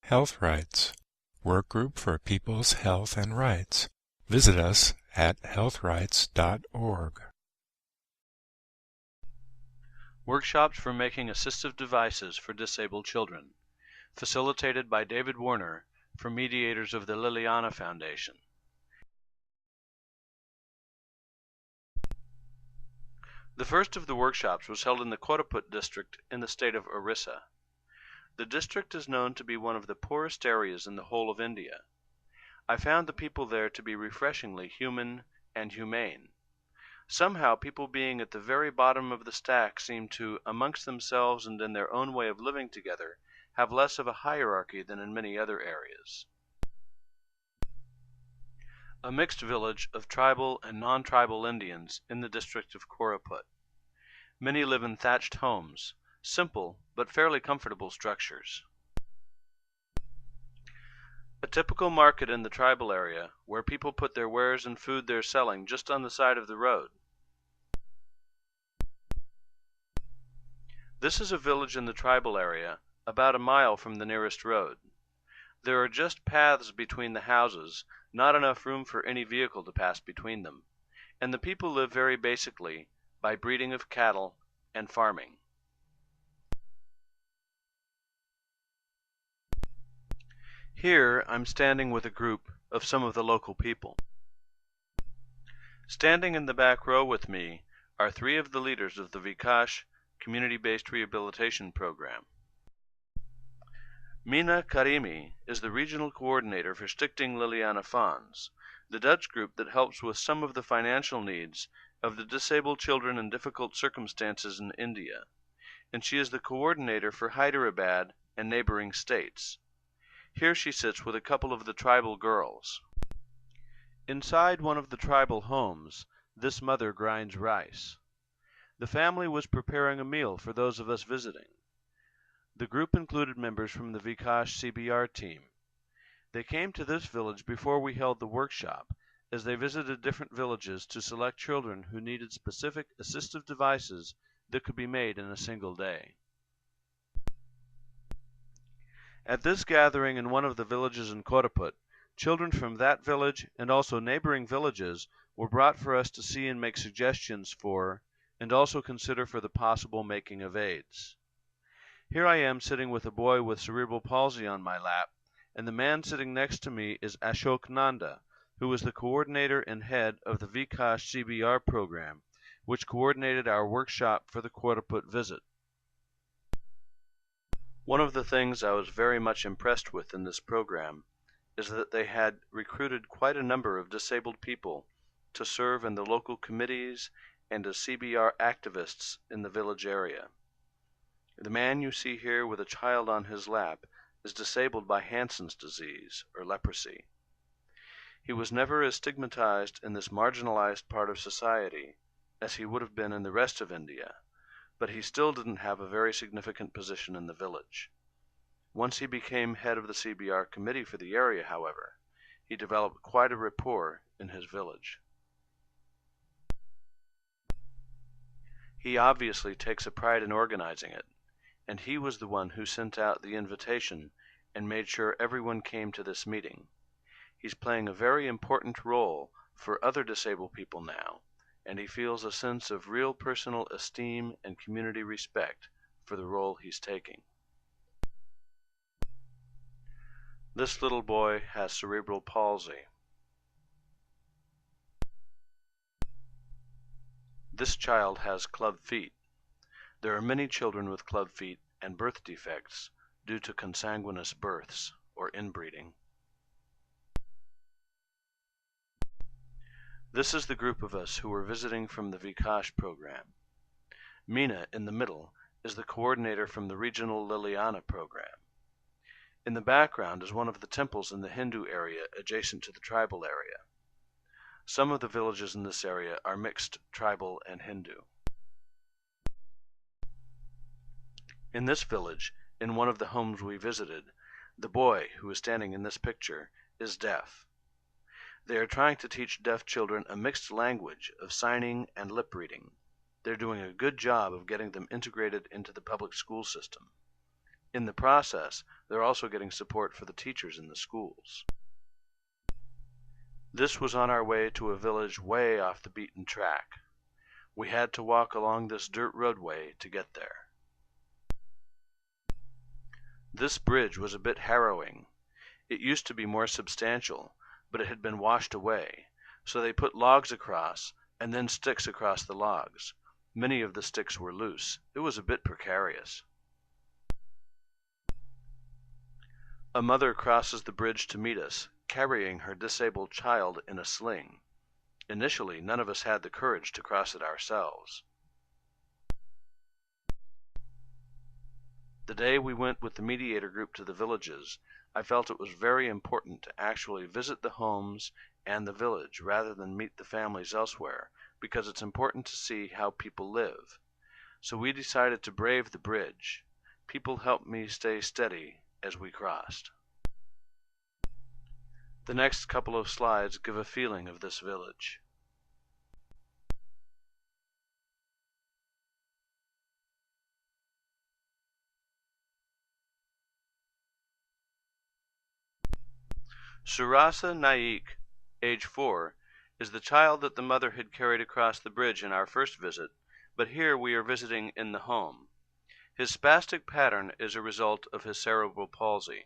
Health Rights, Workgroup for People's Health and Rights. Visit us at healthrights.org. Workshops for making assistive devices for disabled children, facilitated by David Werner from Mediators of the Liliana Foundation. The first of the workshops was held in the Koraput district in the state of Orissa. The district is known to be one of the poorest areas in the whole of India. I found the people there to be refreshingly human and humane. Somehow, people being at the very bottom of the stack seem to, amongst themselves and in their own way of living together, have less of a hierarchy than in many other areas. A mixed village of tribal and non-tribal Indians in the district of Koraput. Many live in thatched homes, simple but fairly comfortable structures. A typical market in the tribal area, where people put their wares and food they're selling just on the side of the road. This is a village in the tribal area, about a mile from the nearest road. There are just paths between the houses, not enough room for any vehicle to pass between them, and the people live very basically by breeding of cattle and farming. Here I'm standing with a group of some of the local people. Standing in the back row with me are three of the leaders of the Vikash community-based rehabilitation program. Mina Karimi is the regional coordinator for Stichting Liliana Fonds, the Dutch group that helps with some of the financial needs of the disabled children in difficult circumstances in India, and she is the coordinator for Hyderabad and neighboring states. Here she sits with a couple of the tribal girls. Inside one of the tribal homes, this mother grinds rice. The family was preparing a meal for those of us visiting. The group included members from the Vikash CBR team. They came to this village before we held the workshop, as they visited different villages to select children who needed specific assistive devices that could be made in a single day. At this gathering in one of the villages in Koraput, children from that village and also neighboring villages were brought for us to see and make suggestions for, and also consider for the possible making of aids. Here I am sitting with a boy with cerebral palsy on my lap, and the man sitting next to me is Ashok Nanda, who is the coordinator and head of the Vikash CBR program, which coordinated our workshop for the Koraput visit. One of the things I was very much impressed with in this program is that they had recruited quite a number of disabled people to serve in the local committees and as CBR activists in the village area. The man you see here with a child on his lap is disabled by Hansen's disease, or leprosy. He was never as stigmatized in this marginalized part of society as he would have been in the rest of India, but he still didn't have a very significant position in the village. Once he became head of the CBR committee for the area, however, he developed quite a rapport in his village. He obviously takes a pride in organizing it, and he was the one who sent out the invitation and made sure everyone came to this meeting. He's playing a very important role for other disabled people now, and he feels a sense of real personal esteem and community respect for the role he's taking. This little boy has cerebral palsy. This child has club feet. There are many children with club feet and birth defects due to consanguineous births or inbreeding. This is the group of us who were visiting from the Vikash program. Mina, in the middle, is the coordinator from the regional Liliana program. In the background is one of the temples in the Hindu area adjacent to the tribal area. Some of the villages in this area are mixed tribal and Hindu. In this village, in one of the homes we visited, the boy, who is standing in this picture, is deaf. They are trying to teach deaf children a mixed language of signing and lip reading. They're doing a good job of getting them integrated into the public school system. In the process, they're also getting support for the teachers in the schools. This was on our way to a village way off the beaten track. We had to walk along this dirt roadway to get there. This bridge was a bit harrowing. It used to be more substantial, but it had been washed away, so they put logs across and then sticks across the logs. Many of the sticks were loose. It was a bit precarious. A mother crosses the bridge to meet us, carrying her disabled child in a sling. Initially, none of us had the courage to cross it ourselves. The day we went with the mediator group to the villages, I felt it was very important to actually visit the homes and the village rather than meet the families elsewhere, because it's important to see how people live. So we decided to brave the bridge. People helped me stay steady as we crossed. The next couple of slides give a feeling of this village. Surasa Naik, age 4, is the child that the mother had carried across the bridge in our first visit, but here we are visiting in the home. His spastic pattern is a result of his cerebral palsy.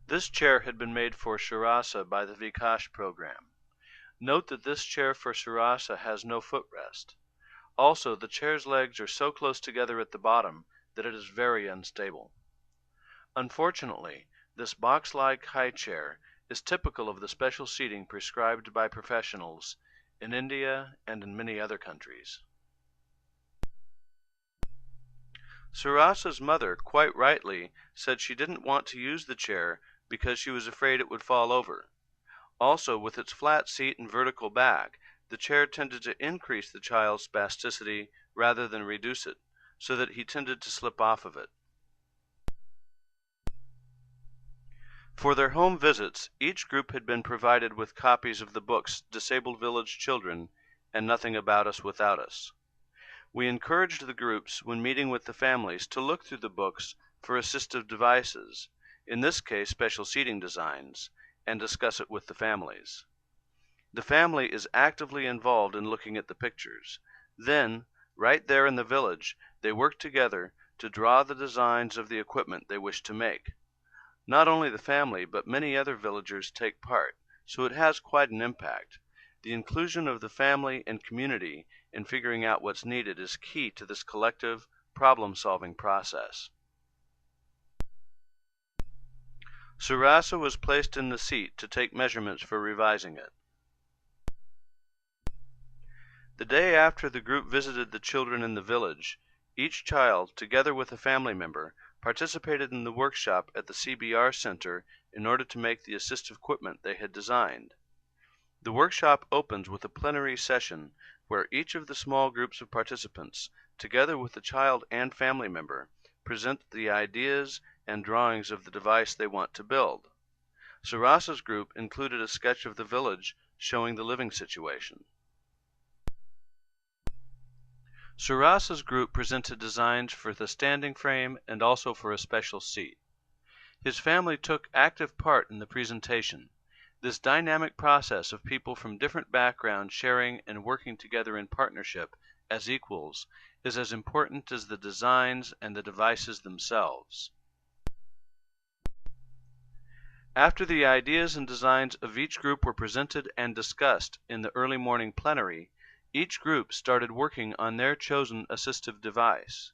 This chair had been made for Surasa by the Vikash program. Note that this chair for Surasa has no footrest. Also, the chair's legs are so close together at the bottom that it is very unstable. Unfortunately, this box-like high chair is typical of the special seating prescribed by professionals in India and in many other countries. Surasa's mother, quite rightly, said she didn't want to use the chair because she was afraid it would fall over. Also, with its flat seat and vertical back, the chair tended to increase the child's spasticity rather than reduce it, so that he tended to slip off of it. For their home visits, each group had been provided with copies of the books Disabled Village Children and Nothing About Us Without Us. We encouraged the groups, when meeting with the families, to look through the books for assistive devices, in this case special seating designs, and discuss it with the families. The family is actively involved in looking at the pictures. Then, right there in the village, they work together to draw the designs of the equipment they wish to make. Not only the family, but many other villagers take part, so it has quite an impact. The inclusion of the family and community in figuring out what's needed is key to this collective, problem-solving process. Surasa was placed in the seat to take measurements for revising it. The day after the group visited the children in the village, each child, together with a family member, participated in the workshop at the CBR Center in order to make the assistive equipment they had designed. The workshop opens with a plenary session where each of the small groups of participants, together with the child and family member, present the ideas and drawings of the device they want to build. Surasa's group included a sketch of the village showing the living situation. Surasa's group presented designs for the standing frame and also for a special seat. His family took active part in the presentation. This dynamic process of people from different backgrounds sharing and working together in partnership as equals is as important as the designs and the devices themselves. After the ideas and designs of each group were presented and discussed in the early morning plenary, each group started working on their chosen assistive device.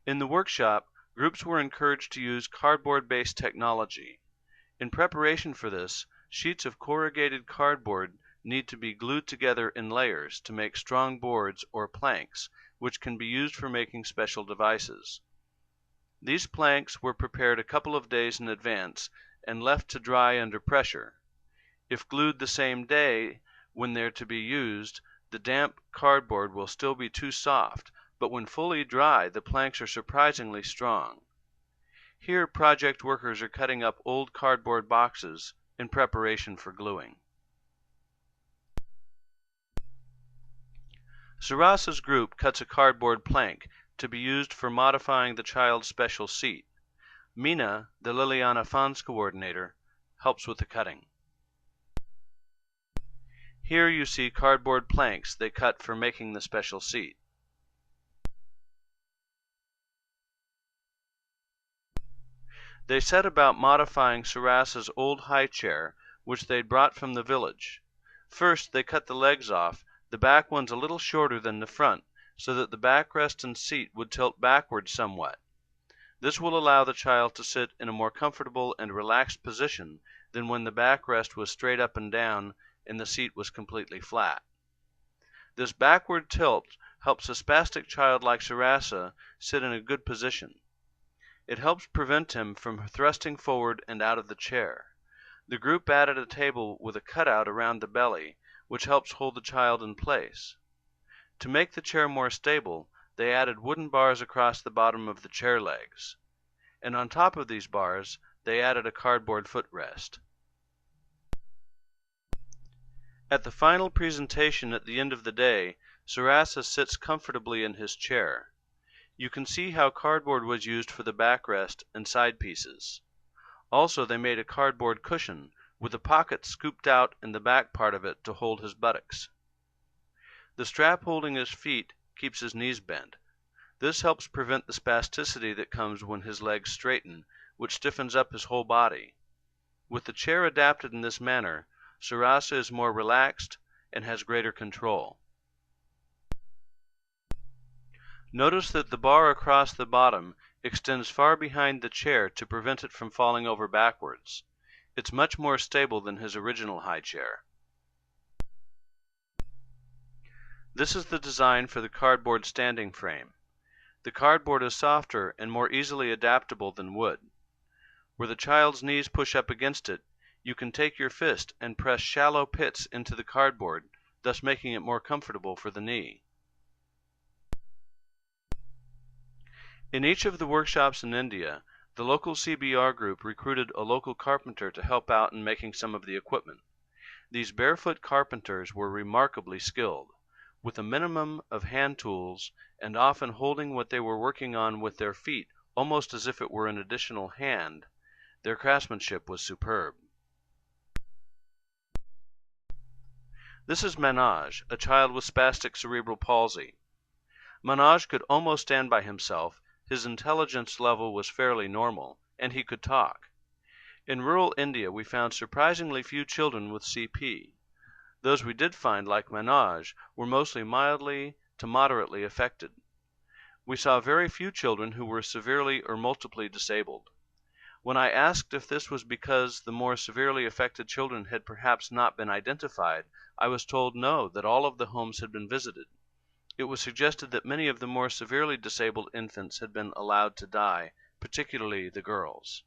In the workshop, groups were encouraged to use cardboard-based technology. In preparation for this, sheets of corrugated cardboard need to be glued together in layers to make strong boards or planks, which can be used for making special devices. These planks were prepared a couple of days in advance and left to dry under pressure. If glued the same day when they're to be used, the damp cardboard will still be too soft, but when fully dry, the planks are surprisingly strong. Here, project workers are cutting up old cardboard boxes in preparation for gluing. Surasa's group cuts a cardboard plank to be used for modifying the child's special seat. Mina, the Liliana Fons coordinator, helps with the cutting. Here you see cardboard planks they cut for making the special seat. They set about modifying Sarasa's old high chair, which they'd brought from the village. First, they cut the legs off, the back ones a little shorter than the front, so that the backrest and seat would tilt backward somewhat. This will allow the child to sit in a more comfortable and relaxed position than when the backrest was straight up and down and the seat was completely flat. This backward tilt helps a spastic child like Sarasa sit in a good position. It helps prevent him from thrusting forward and out of the chair. The group added a table with a cutout around the belly, which helps hold the child in place. To make the chair more stable, they added wooden bars across the bottom of the chair legs. And on top of these bars, they added a cardboard footrest. At the final presentation at the end of the day, Sarasa sits comfortably in his chair. You can see how cardboard was used for the backrest and side pieces. Also, they made a cardboard cushion with a pocket scooped out in the back part of it to hold his buttocks. The strap holding his feet keeps his knees bent. This helps prevent the spasticity that comes when his legs straighten, which stiffens up his whole body. With the chair adapted in this manner, Sarasa is more relaxed and has greater control. Notice that the bar across the bottom extends far behind the chair to prevent it from falling over backwards. It's much more stable than his original high chair. This is the design for the cardboard standing frame. The cardboard is softer and more easily adaptable than wood. Where the child's knees push up against it, you can take your fist and press shallow pits into the cardboard, thus making it more comfortable for the knee. In each of the workshops in India, the local CBR group recruited a local carpenter to help out in making some of the equipment. These barefoot carpenters were remarkably skilled, with a minimum of hand tools and often holding what they were working on with their feet almost as if it were an additional hand. Their craftsmanship was superb. This is Manoj, a child with spastic cerebral palsy. Manoj could almost stand by himself. His intelligence level was fairly normal, and he could talk. In rural India, we found surprisingly few children with CP. Those we did find, like Manoj, were mostly mildly to moderately affected. We saw very few children who were severely or multiply disabled. When I asked if this was because the more severely affected children had perhaps not been identified, I was told no, that all of the homes had been visited. It was suggested that many of the more severely disabled infants had been allowed to die, particularly the girls.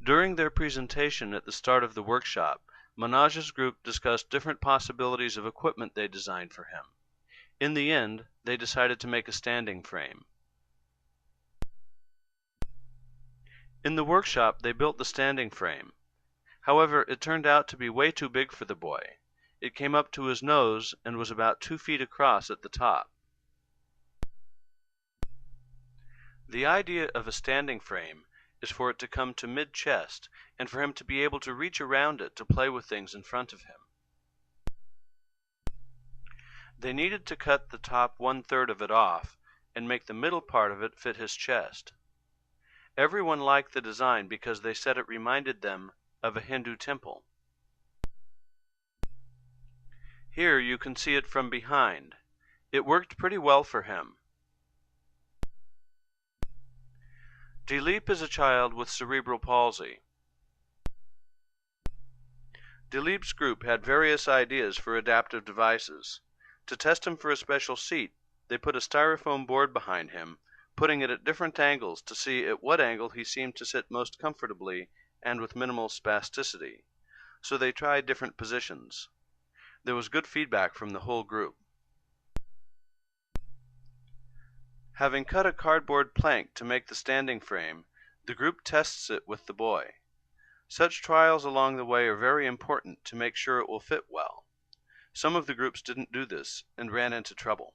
During their presentation at the start of the workshop, Manoj's group discussed different possibilities of equipment they designed for him. In the end, they decided to make a standing frame. In the workshop, they built the standing frame. However, it turned out to be way too big for the boy. It came up to his nose and was about 2 feet across at the top. The idea of a standing frame is for it to come to mid-chest and for him to be able to reach around it to play with things in front of him. They needed to cut the top 1/3 of it off and make the middle part of it fit his chest. Everyone liked the design because they said it reminded them of a Hindu temple. Here you can see it from behind. It worked pretty well for him. Dilip is a child with cerebral palsy. Dilip's group had various ideas for adaptive devices. To test him for a special seat, they put a styrofoam board behind him, putting it at different angles to see at what angle he seemed to sit most comfortably and with minimal spasticity. So they tried different positions. There was good feedback from the whole group. Having cut a cardboard plank to make the standing frame, the group tests it with the boy. Such trials along the way are very important to make sure it will fit well. Some of the groups didn't do this and ran into trouble.